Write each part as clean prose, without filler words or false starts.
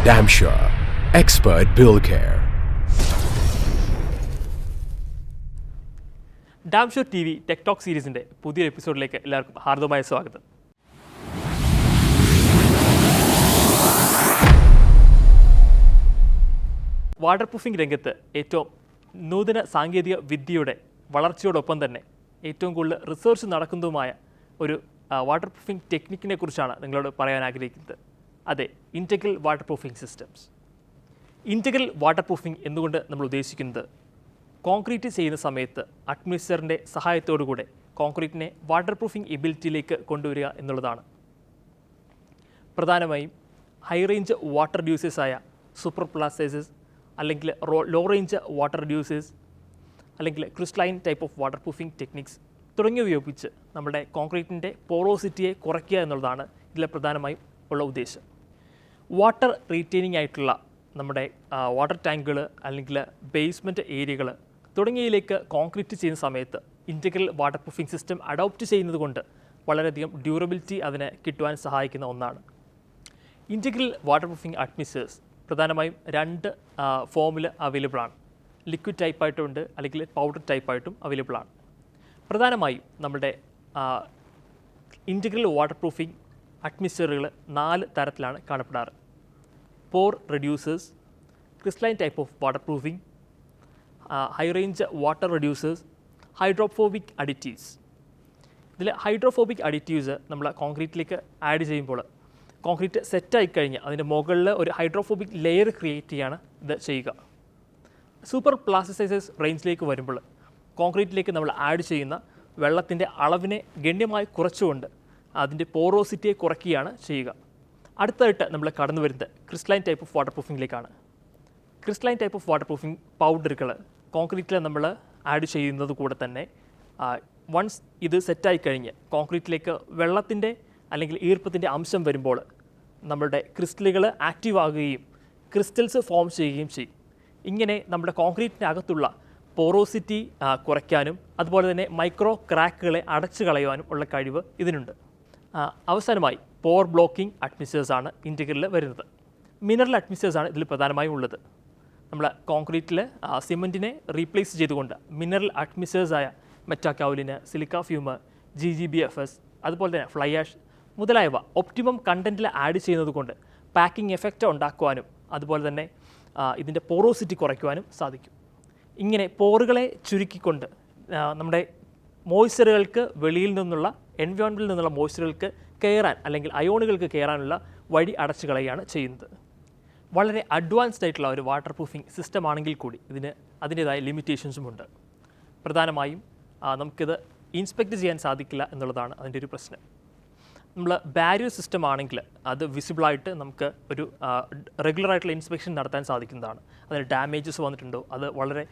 Damshire Expert Bill Care. Damshore TV tech talk സീരീസിൻ്റെ പുതിയ എപ്പിസോഡിലേക്ക് എല്ലാവർക്കും ഹാർദവമായ സ്വാഗതം. വാട്ടർ പ്രൂഫിംഗ് രംഗത്ത് ഏറ്റവും നൂതന സാങ്കേതിക വിദ്യയുടെ വളർച്ചയോടൊപ്പം തന്നെ ഏറ്റവും കൂടുതൽ റിസർച്ച് നടക്കുന്നതുമായ ഒരു വാട്ടർ പ്രൂഫിംഗ് ടെക്നിക്കിനെ കുറിച്ചാണ് നിങ്ങളോട് പറയാൻ ആഗ്രഹിക്കുന്നത്. അതെ, integral water proofing systems. Integral water proofing എന്നുകൊണ്ട് നമ്മൾ ഉദ്ദേശിക്കുന്നത് കോൺക്രീറ്റ് ചെയ്യുന്ന സമയത്ത് അറ്റ്മോസ്ഫിയറിൻ്റെ സഹായത്തോടുകൂടെ കോൺക്രീറ്റിനെ വാട്ടർ പ്രൂഫിംഗ് എബിലിറ്റിയിലേക്ക് കൊണ്ടുവരിക എന്നുള്ളതാണ്. പ്രധാനമായും ഹൈ റേഞ്ച് വാട്ടർ റിഡ്യൂസേഴ്സായ സൂപ്പർ പ്ലാസ്റ്റേഴ്സസ് അല്ലെങ്കിൽ ലോ റേഞ്ച് വാട്ടർ റിഡ്യൂസേഴ്സ് അല്ലെങ്കിൽ crystalline type of water proofing techniques തുടങ്ങിയവ ഉപയോഗിച്ച് നമ്മുടെ കോൺക്രീറ്റിൻ്റെ പോറോസിറ്റിയെ കുറയ്ക്കുക എന്നുള്ളതാണ് ഇതിലെ പ്രധാനമായും ഉള്ള ഉദ്ദേശം. വാട്ടർ റീറ്റെയിനിങ് ആയിട്ടുള്ള നമ്മുടെ വാട്ടർ ടാങ്കുകൾ അല്ലെങ്കിൽ ബേസ്മെൻറ്റ് ഏരിയകൾ തുടങ്ങിയതിലേക്ക് കോൺക്രീറ്റ് ചെയ്യുന്ന സമയത്ത് integral water proofing system adopt ചെയ്യുന്നത് കൊണ്ട് വളരെയധികം ഡ്യൂറബിലിറ്റി അതിന് കിട്ടുവാൻ സഹായിക്കുന്ന ഒന്നാണ്. ഇൻറ്റഗ്രൽ വാട്ടർ പ്രൂഫിംഗ് അറ്റ്മോസ്ഫിയേഴ്സ് പ്രധാനമായും രണ്ട് ഫോമിൽ അവൈലബിൾ ആണ്. ലിക്വിഡ് ടൈപ്പായിട്ടുണ്ട് അല്ലെങ്കിൽ പൗഡർ ടൈപ്പായിട്ടും അവൈലബിൾ ആണ്. പ്രധാനമായും നമ്മുടെ ഇൻറ്റഗ്രൽ വാട്ടർ പ്രൂഫിംഗ് അറ്റ്മോസ്ഫിയറുകൾ 4 തരത്തിലാണ് കാണപ്പെടാറ്. Pore reducers, crystalline type of water proofing, high range water reducers, hydrophobic additives. ഇതിൽ ഹൈഡ്രോഫോബിക് അഡിറ്റീവ്സ് നമ്മൾ കോൺക്രീറ്റിലേക്ക് ആഡ് ചെയ്യുമ്പോൾ കോൺക്രീറ്റ് സെറ്റായി കഴിഞ്ഞ് അതിൻ്റെ മുകളിൽ ഒരു ഹൈഡ്രോഫോബിക് ലെയർ ക്രിയേറ്റ് ചെയ്യാണ് ഇത് ചെയ്യുക. സൂപ്പർ പ്ലാസ്റ്റിസൈസേഴ്സ് റേഞ്ചിലേക്ക് വരുമ്പോൾ കോൺക്രീറ്റിലേക്ക് നമ്മൾ ആഡ് ചെയ്യുന്ന വെള്ളത്തിൻ്റെ അളവിനെ ഗണ്യമായി കുറച്ചുകൊണ്ട് അതിൻ്റെ പോറോസിറ്റിയെ കുറയ്ക്കുകയാണ് ചെയ്യുക. അടുത്തായിട്ട് നമ്മൾ കടന്നു വരുന്നത് ക്രിസ്റ്റലൈൻ ടൈപ്പ് ഓഫ് വാട്ടർ പ്രൂഫിങ്ങിലേക്കാണ്. Crystalline type of water proofing പൗഡറുകൾ കോൺക്രീറ്റിൽ നമ്മൾ ആഡ് ചെയ്യുന്നത് കൂടെ തന്നെ വൺസ് ഇത് സെറ്റായി കഴിഞ്ഞ് കോൺക്രീറ്റിലേക്ക് വെള്ളത്തിൻ്റെ അല്ലെങ്കിൽ ഈർപ്പത്തിൻ്റെ അംശം വരുമ്പോൾ നമ്മുടെ ക്രിസ്റ്റലുകൾ ആക്റ്റീവ് ആകുകയും ക്രിസ്റ്റൽസ് ഫോം ചെയ്യുകയും ചെയ്യും. ഇങ്ങനെ നമ്മുടെ കോൺക്രീറ്റിൻ്റെ അകത്തുള്ള പോറോസിറ്റി കുറയ്ക്കാനും അതുപോലെ തന്നെ മൈക്രോ ക്രാക്കുകളെ അടച്ചു കളയുവാനും ഉള്ള കഴിവ് ഇതിനുണ്ട്. അവസാനമായി പോർ ബ്ലോക്കിംഗ് അറ്റ്മോസ്ഫിയേഴ്സാണ് ഇൻറ്റഗ്രലിൽ വരുന്നത്. മിനറൽ അറ്റ്മോസ്ഫിയേഴ്സാണ് ഇതിൽ പ്രധാനമായും ഉള്ളത്. നമ്മൾ കോൺക്രീറ്റിൽ സിമൻറ്റിനെ റീപ്ലേസ് ചെയ്തുകൊണ്ട് മിനറൽ അറ്റ്മോസ്ഫിയേഴ്സായ മെറ്റാക്കൗലിന്, സിലിക്ക ഫ്യൂമ്, GGBFS അതുപോലെ തന്നെ ഫ്ലൈ ആഷ് മുതലായവ ഒപ്റ്റിമം കണ്ടൻറ്റിൽ ആഡ് ചെയ്യുന്നത് കൊണ്ട് പാക്കിംഗ് എഫക്റ്റ് ഉണ്ടാക്കുവാനും അതുപോലെ തന്നെ ഇതിൻ്റെ പോറോസിറ്റി കുറയ്ക്കുവാനും സാധിക്കും. ഇങ്ങനെ പോറുകളെ ചുരുക്കിക്കൊണ്ട് നമ്മുടെ മോയ്സ്ചറുകൾക്ക് വെളിയിൽ നിന്നുള്ള എൻവയോൺമെൻറ്റിൽ നിന്നുള്ള മോയ്സ്ചറുകൾക്ക് കയറാൻ അല്ലെങ്കിൽ അയോണുകൾക്ക് കയറാനുള്ള വഴി അടച്ചു കളയുകയാണ് ചെയ്യുന്നത്. വളരെ അഡ്വാൻസ്ഡ് ആയിട്ടുള്ള ഒരു വാട്ടർ പ്രൂഫിംഗ് സിസ്റ്റം ആണെങ്കിൽ കൂടി ഇതിന് അതിൻ്റേതായ ലിമിറ്റേഷൻസുമുണ്ട്. പ്രധാനമായും നമുക്കിത് ഇൻസ്പെക്റ്റ് ചെയ്യാൻ സാധിക്കില്ല എന്നുള്ളതാണ് അതിൻ്റെ ഒരു പ്രശ്നം. നമ്മൾ ബാരിയർ സിസ്റ്റം ആണെങ്കിൽ അത് വിസിബിളായിട്ട് നമുക്ക് ഒരു റെഗുലറായിട്ടുള്ള ഇൻസ്പെക്ഷൻ നടത്താൻ സാധിക്കുന്നതാണ്. അതിന് ഡാമേജസ് വന്നിട്ടുണ്ടോ, അത് വളരെ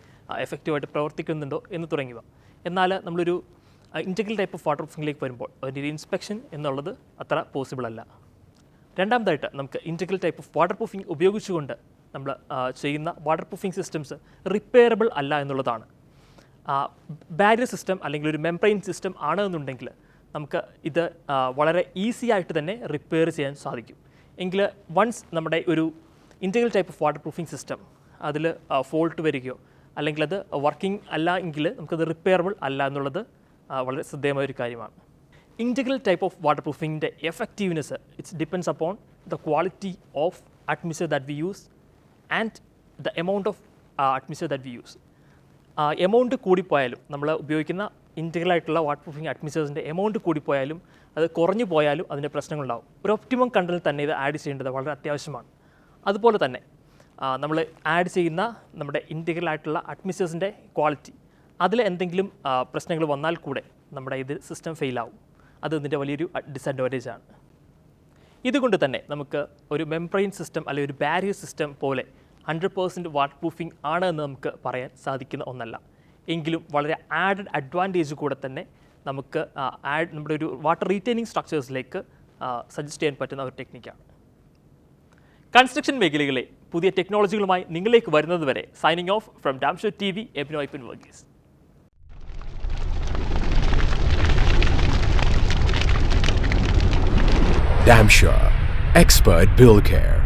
എഫക്റ്റീവായിട്ട് പ്രവർത്തിക്കുന്നുണ്ടോ എന്ന് തുടങ്ങിയവ. എന്നാൽ നമ്മളൊരു ഇൻറ്റഗ്രൽ ടൈപ്പ് ഓഫ് വാട്ടർ പ്രൂഫിംഗിലേക്ക് വരുമ്പോൾ അതിൻ്റെ ഒരു ഇൻസ്പെക്ഷൻ എന്നുള്ളത് അത്ര പോസിബിൾ അല്ല. രണ്ടാമതായിട്ട് നമുക്ക് integral type of water proofing ഉപയോഗിച്ചുകൊണ്ട് നമ്മൾ ചെയ്യുന്ന വാട്ടർ പ്രൂഫിംഗ് സിസ്റ്റംസ് റിപ്പയറബിൾ അല്ല എന്നുള്ളതാണ്. ബാരിയർ സിസ്റ്റം അല്ലെങ്കിൽ ഒരു മെംബ്രെയിൻ സിസ്റ്റം ആണെന്നുണ്ടെങ്കിൽ നമുക്ക് ഇത് വളരെ ഈസി ആയിട്ട് തന്നെ റിപ്പയർ ചെയ്യാൻ സാധിക്കും. എങ്കിൽ വൺസ് നമ്മുടെ ഒരു integral type of water proofing system അതിൽ ഫോൾട്ട് വരികയോ അല്ലെങ്കിൽ അത് വർക്കിംഗ് അല്ല എങ്കിൽ നമുക്കത് റിപ്പയറബിൾ അല്ല എന്നുള്ളത് വളരെ ശ്രദ്ധേയമായ ഒരു കാര്യമാണ്. ഇൻറ്റഗ്രൽ ടൈപ്പ് ഓഫ് വാട്ടർ പ്രൂഫിങ്ങിൻ്റെ effectiveness it's depends upon the quality of atmosphere that we use and the amount of atmosphere that we use. Amount കൂടിപ്പോയാലും നമ്മൾ ഉപയോഗിക്കുന്ന ഇൻറ്റഗ്രൽ ആയിട്ടുള്ള വാട്ടർ പ്രൂഫിംഗ് അറ്റ്മോസ്ഫിയേഴ്സിൻ്റെ എമൗണ്ട് കൂടിപ്പോയാലും അത് കുറഞ്ഞു പോയാലും അതിൻ്റെ പ്രശ്നങ്ങളുണ്ടാവും. ഒരു ഒപ്റ്റിമം കണ്ടന്റിൽ തന്നെ ഇത് ആഡ് ചെയ്യേണ്ടത് വളരെ അത്യാവശ്യമാണ്. അതുപോലെ തന്നെ നമ്മൾ ആഡ് ചെയ്യുന്ന നമ്മുടെ ഇൻറ്റഗ്രൽ ആയിട്ടുള്ള അറ്റ്മോസ്ഫിയേഴ്സിൻ്റെ ക്വാളിറ്റി അതിൽ എന്തെങ്കിലും പ്രശ്നങ്ങൾ വന്നാൽ കൂടെ നമ്മുടെ ഇത് സിസ്റ്റം ഫെയിലാവും. അത് ഇതിൻ്റെ വലിയൊരു ഡിസഡ്വാൻറ്റേജ് ആണ്. ഇതുകൊണ്ട് തന്നെ നമുക്ക് ഒരു മെംബ്രെയിൻ സിസ്റ്റം അല്ലെങ്കിൽ ഒരു ബാരിയർ സിസ്റ്റം പോലെ 100% വാട്ടർ പ്രൂഫിംഗ് ആണ് എന്ന് നമുക്ക് പറയാൻ സാധിക്കുന്ന ഒന്നല്ല. എങ്കിലും വളരെ ആഡഡ് അഡ്വാൻറ്റേജ് കൂടെ തന്നെ നമുക്ക് നമ്മുടെ ഒരു വാട്ടർ റീറ്റെയിനിങ് സ്ട്രക്ചേഴ്സിലേക്ക് സജസ്റ്റ് ചെയ്യാൻ പറ്റുന്ന ഒരു ടെക്നിക്കാണ്. കൺസ്ട്രക്ഷൻ മേഖലയിലെ പുതിയ ടെക്നോളജികളുമായി നിങ്ങളിലേക്ക് വരുന്നത് വരെ signing off from Damshore TV, Ebinoy Varghese. Damshire Expert Bill Care.